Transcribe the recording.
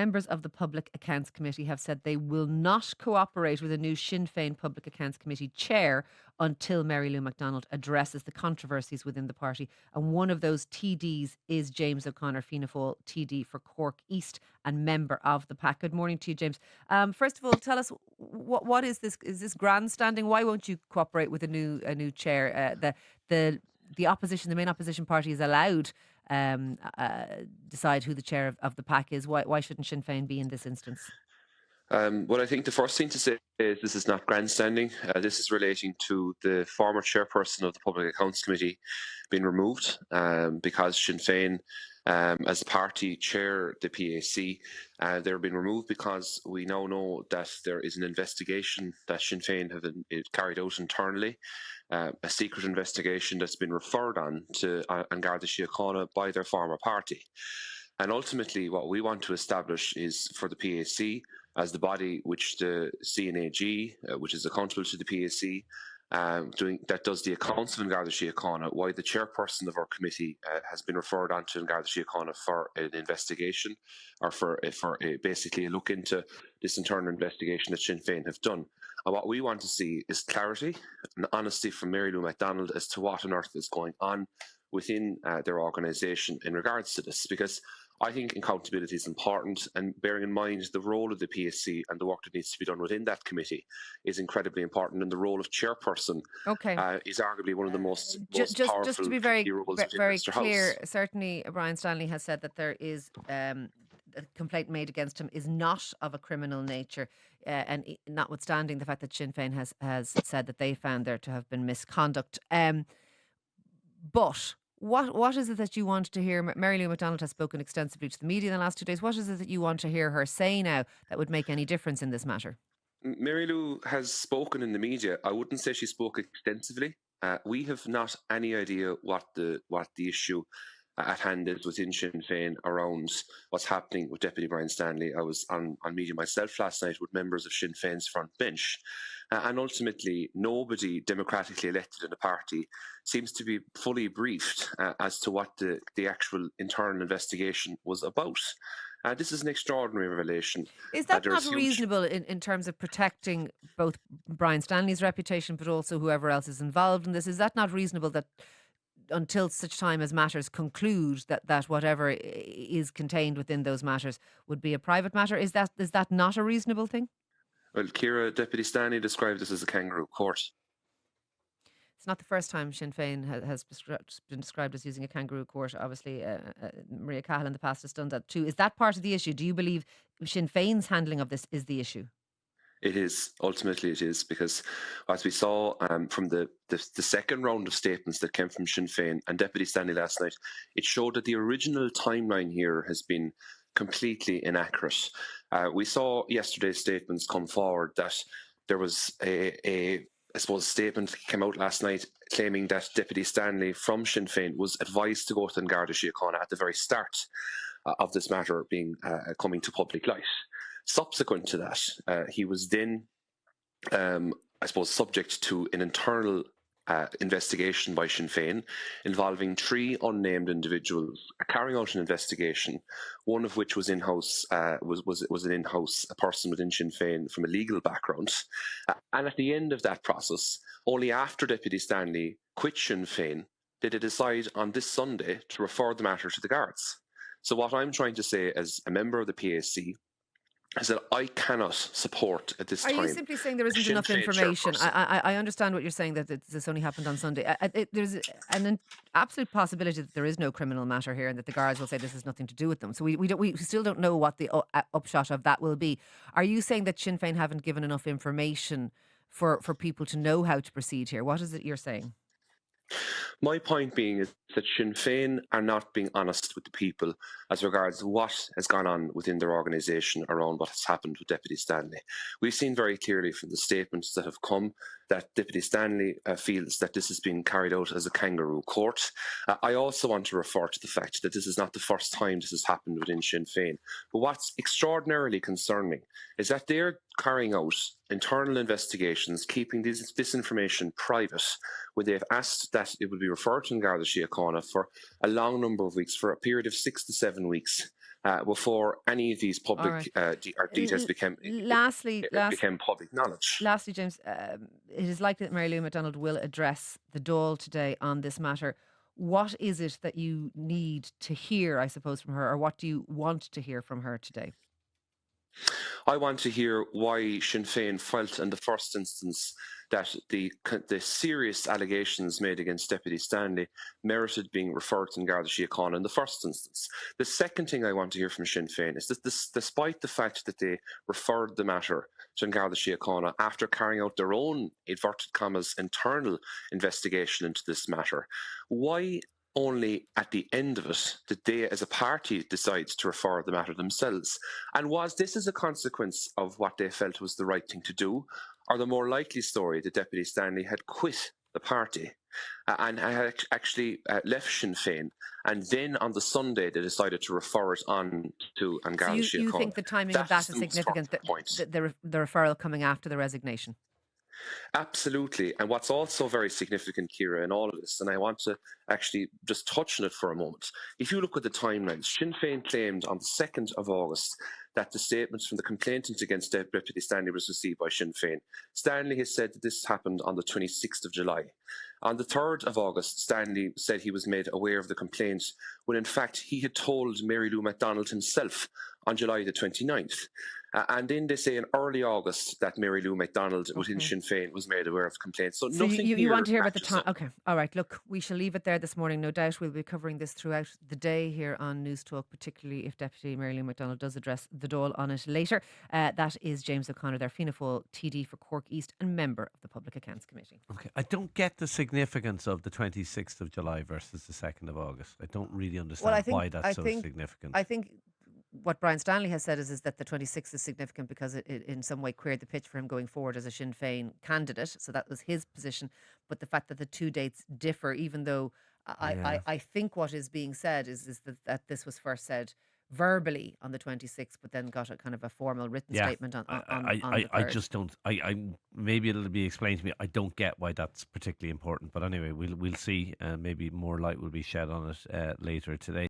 Members of the Public Accounts Committee have said they will not cooperate with a new Sinn Féin Public Accounts Committee chair until Mary Lou McDonald addresses the controversies within the party. And one of those TDs is James O'Connor, Fianna Fáil TD for Cork East and member of the PAC. Good morning to you, James. First of all, tell us what is this? Is this grandstanding? Why won't you cooperate with a new chair? The opposition, the main opposition party, is allowed decide who the chair of the PAC is. Why shouldn't Sinn Féin be in this instance? Well, I think the first thing to say is this is not grandstanding. This is relating to the former chairperson of the Public Accounts Committee being removed because Sinn Féin, as a party, chair the PAC. They're being removed because we now know that there is an investigation that Sinn Féin have carried out internally, a secret investigation that's been referred on to An Garda Síochána by their former party. And ultimately, what we want to establish is for the PAC, as the body which the CNAG, which is accountable to the PAC, that does the accounts of An Garda Síochána, why the chairperson of our committee has been referred on to An Garda Síochána for an investigation, or for basically a look into this internal investigation that Sinn Féin have done. And what we want to see is clarity and honesty from Mary Lou McDonald as to what on earth is going on within their organisation in regards to this, because I think accountability is important, and bearing in mind the role of the PSC and the work that needs to be done within that committee is incredibly important, and the role of chairperson is arguably one of the most powerful just to be very roles within very Mr. clear, House. certainly Brian Stanley has said that there is a complaint made against him is not of a criminal nature, notwithstanding the fact that Sinn Féin has said that they found there to have been misconduct. But what is it that you want to hear? Mary Lou McDonald has spoken extensively to the media in the last 2 days. What is it that you want to hear her say now that would make any difference in this matter? Mary Lou has spoken in the media. I wouldn't say she spoke extensively. We have not any idea what the issue at hand is within Sinn Féin around what's happening with Deputy Brian Stanley. I was on media myself last night with members of Sinn Féin's front bench, and ultimately nobody democratically elected in the party seems to be fully briefed as to what the actual internal investigation was about. This is an extraordinary revelation. Is that not reasonable in terms of protecting both Brian Stanley's reputation but also whoever else is involved in this? Is that not reasonable that until such time as matters conclude, that whatever is contained within those matters would be a private matter? Is that not a reasonable thing? Well, Ciara, Deputy Stanley described this as a kangaroo court. It's not the first time Sinn Féin has been described as using a kangaroo court. Obviously, Maria Cahill in the past has done that too. Is that part of the issue? Do you believe Sinn Féin's handling of this is the issue? It is. Ultimately, it is, because as we saw from the second round of statements that came from Sinn Féin and Deputy Stanley last night, it showed that the original timeline here has been completely inaccurate. We saw yesterday's statements come forward that there was a statement came out last night claiming that Deputy Stanley from Sinn Féin was advised to go to An Garda Síochána at the very start of this matter being coming to public light. Subsequent to that, he was then, subject to an internal investigation by Sinn Féin involving 3 unnamed individuals carrying out an investigation, one of which was in-house, was an in-house person within Sinn Féin from a legal background. And at the end of that process, only after Deputy Stanley quit Sinn Féin, did they decide on this Sunday to refer the matter to the guards. So what I'm trying to say as a member of the PAC is that I cannot support at this time. Are you simply saying there isn't enough information? I understand what you're saying, that this only happened on Sunday. There's an absolute possibility that there is no criminal matter here and that the guards will say this has nothing to do with them. So we still don't know what the upshot of that will be. Are you saying that Sinn Féin haven't given enough information for people to know how to proceed here? What is it you're saying? My point being is that Sinn Féin are not being honest with the people as regards what has gone on within their organisation around what has happened with Deputy Stanley. We've seen very clearly from the statements that have come that Deputy Stanley feels that this has been carried out as a kangaroo court. I also want to refer to the fact that this is not the first time this has happened within Sinn Féin. But what's extraordinarily concerning is that they're carrying out internal investigations, keeping this information private, when they've asked that it would be referred to An Garda Síochána for a long number of weeks, for a period of 6 to 7 weeks. before any of these public details became public knowledge. Lastly, James, it is likely that Mary Lou McDonald will address the Dáil today on this matter. What is it that you need to hear, I suppose, from her, or what do you want to hear from her today? I want to hear why Sinn Féin felt in the first instance that the serious allegations made against Deputy Stanley merited being referred to Garda Síochána in the first instance. The second thing I want to hear from Sinn Féin is that despite the fact that they referred the matter to Garda Síochána after carrying out their own, inverted commas, internal investigation into this matter, why only at the end of it did they as a party decide to refer the matter themselves? And was this as a consequence of what they felt was the right thing to do, or the more likely story that Deputy Stanley had quit the party and had actually left Sinn Féin, and then on the Sunday they decided to refer it on to Garda Síochána? So you think the timing of that is significant, the referral coming after the resignation? Absolutely. And what's also very significant, Ciara, in all of this, and I want to actually just touch on it for a moment. If you look at the timelines, Sinn Féin claimed on the 2nd of August that the statements from the complainant against Deputy Stanley was received by Sinn Féin. Stanley has said that this happened on the 26th of July. On the 3rd of August, Stanley said he was made aware of the complaint when in fact he had told Mary Lou McDonald himself on July the 29th. And then they say in early August that Mary Lou McDonald within Sinn Féin was made aware of the complaint. So nothing you want to hear about the time? Okay, all right. Look, we shall leave it there this morning. No doubt we'll be covering this throughout the day here on Newstalk, particularly if Deputy Mary Lou McDonald does address the Dáil on it later. That is James O'Connor, their Fianna Fáil TD for Cork East and member of the Public Accounts Committee. Okay, I don't get the significance of the 26th of July versus the 2nd of August. I don't really understand why that's so significant. I think what Brian Stanley has said is that the 26th is significant because it in some way cleared the pitch for him going forward as a Sinn Féin candidate. So that was his position. But the fact that the two dates differ, even though I think what is being said is that this was first said verbally on the 26th, but then got a kind of a formal written statement on the 3rd. I just don't. I maybe it'll be explained to me. I don't get why that's particularly important. But anyway, we'll see. Maybe more light will be shed on it later today.